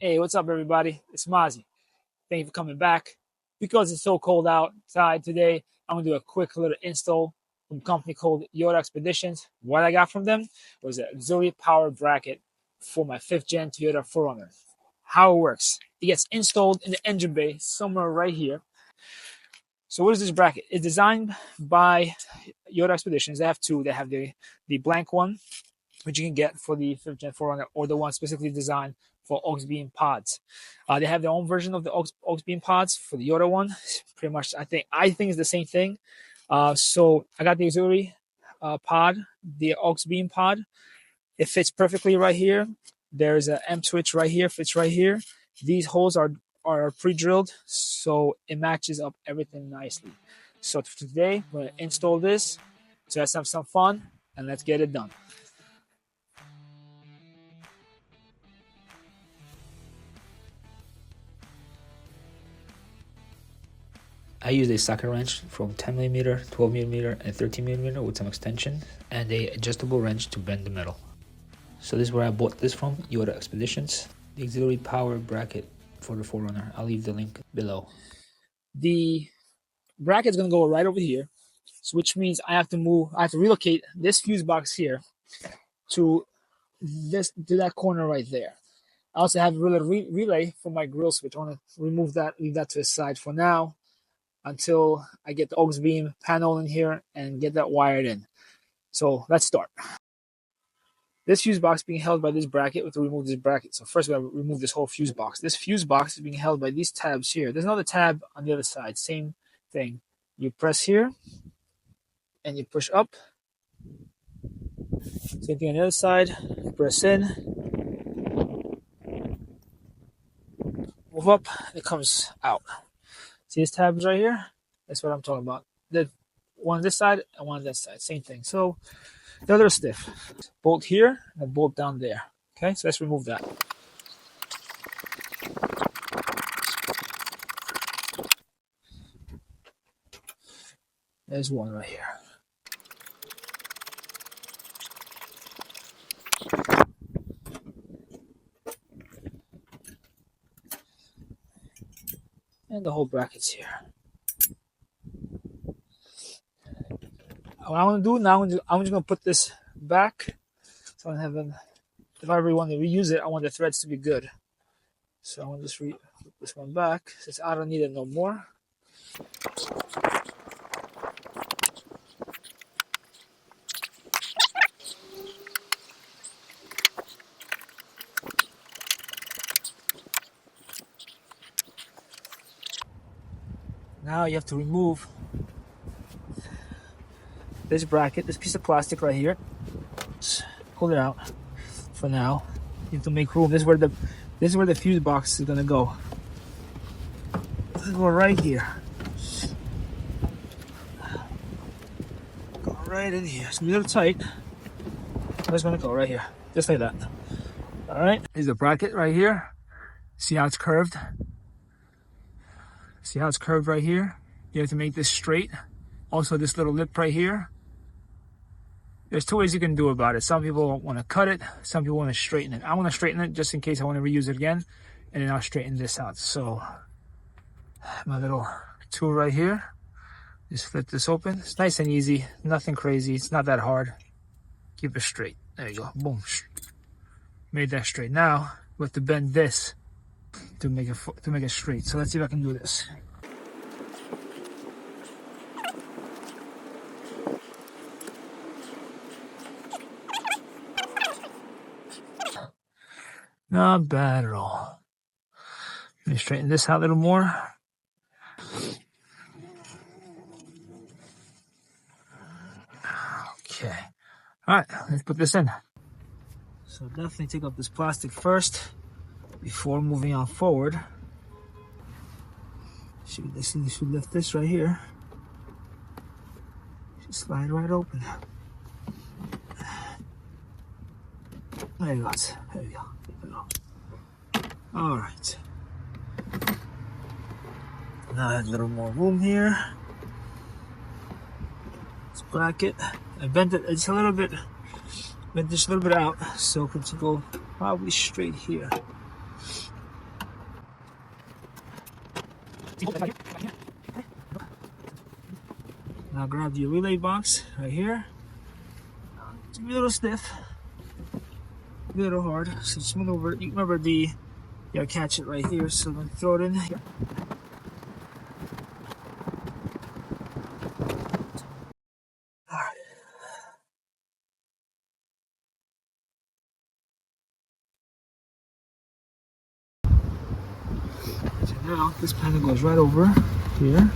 Hey, what's up, everybody? It's Mozzie. Thank you for coming back. Because it's so cold outside today, I'm going to do a quick little install from a company called Yota Xpeditions. What I got from them was an auxiliary power bracket for my 5th gen Toyota 4Runner. How it works: it gets installed in the engine bay somewhere right here. So what is this bracket? It's designed by Yota Expeditions. They have two. They have the blank one, which you can get for the 5th gen 4Runner, or the one specifically designed for aux beam pods. They have their own version of the aux beam pods for the Yota one. Pretty much, I think it's the same thing. So I got the auxiliary pod, the aux beam pod. It fits perfectly right here. There's an M switch right here, fits right here. These holes are pre-drilled, so it matches up everything nicely. So today, I'm going to install this. So let's have some fun, and let's get it done. I use a socket wrench from 10mm, 12mm, and 13mm with some extension, and a adjustable wrench to bend the metal. So this is where I bought this from, Yota Expeditions. The auxiliary power bracket for the 4Runner. I'll leave the link below. The bracket's gonna go right over here, so which means I have to relocate this fuse box here to that corner right there. I also have a relay for my grill switch. I want to remove that, leave that to the side for now, until I get the aux beam panel in here and get that wired in. So let's start. This fuse box being held by this bracket. We have to remove this bracket. So first we have to remove this whole fuse box. This fuse box is being held by these tabs here. There's another tab on the other side. Same thing. You press here and you push up. Same thing on the other side. Press in. Move up. It comes out. See these tabs right here? That's what I'm talking about. The one on this side and one on that side. Same thing. So they're a little stiff. Bolt here and bolt down there. Okay, so let's remove that. There's one right here. And the whole bracket's here. What I want to do now, I'm just going to put this back. So I have if I really want to reuse it, I want the threads to be good. So I want to just put this one back since I don't need it no more. Now you have to remove this bracket, this piece of plastic right here. Just pull it out for now. You have to make room. This is where the fuse box is gonna go. This is right here. Go right in here. It's a little tight. But it's gonna go right here, just like that. All right. Here's the bracket right here. See how it's curved? See how it's curved right here? You have to make this straight. Also, this little lip right here. There's two ways you can do about it. Some people want to cut it. Some people want to straighten it. I want to straighten it just in case I want to reuse it again. And then I'll straighten this out. So, my little tool right here. Just flip this open. It's nice and easy. Nothing crazy. It's not that hard. Keep it straight. There you go. Boom. Made that straight. Now, we have to bend this to make it straight. So let's see if I can do this. Not bad at all. Let me straighten this out a little more. Okay. All right, let's put this in. So definitely take off this plastic first before moving on forward. Should lift this right here. Should slide right open. There you go. There you go. All right. Now I have a little more room here. This bracket. I bent it just a little bit. Bent this a little bit out so it could go probably straight here. Now grab the relay box right here. It's a little stiff, a little hard, so just move over. You remember you gotta catch it right here, so then throw it in. Alright. So now this panel goes right over here.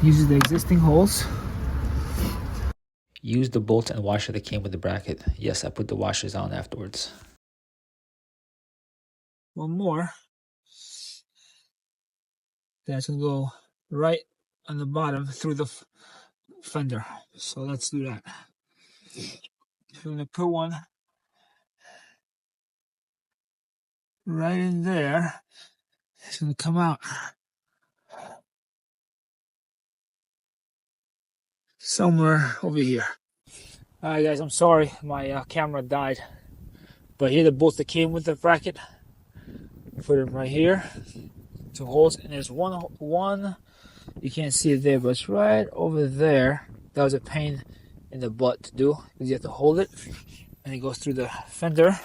Uses the existing holes. Use the bolt and washer that came with the bracket. Yes, I put the washers on afterwards. One more. That's gonna go right on the bottom through the fender. So let's do that. So I'm gonna put one right in there. It's gonna come out somewhere over here. Alright guys, I'm sorry my camera died, but here are the bolts that came with the bracket. Put them right here, 2 holes, and there's one you can't see it there, but it's right over there. That was a pain in the butt to do because you have to hold it, and it goes through the fender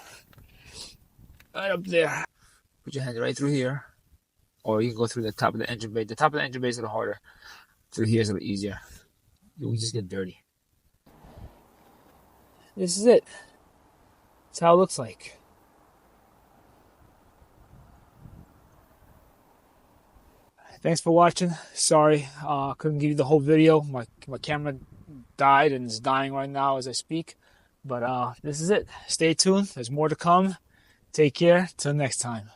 right up there. Put your hand right through here, or you can go through the top of the engine bay. The top of the engine bay is a little harder. Through here is a little easier. You just get dirty. This is it. That's how it looks like. Thanks for watching. Sorry, couldn't give you the whole video. My camera died and is dying right now as I speak. But this is it. Stay tuned. There's more to come. Take care. Till next time.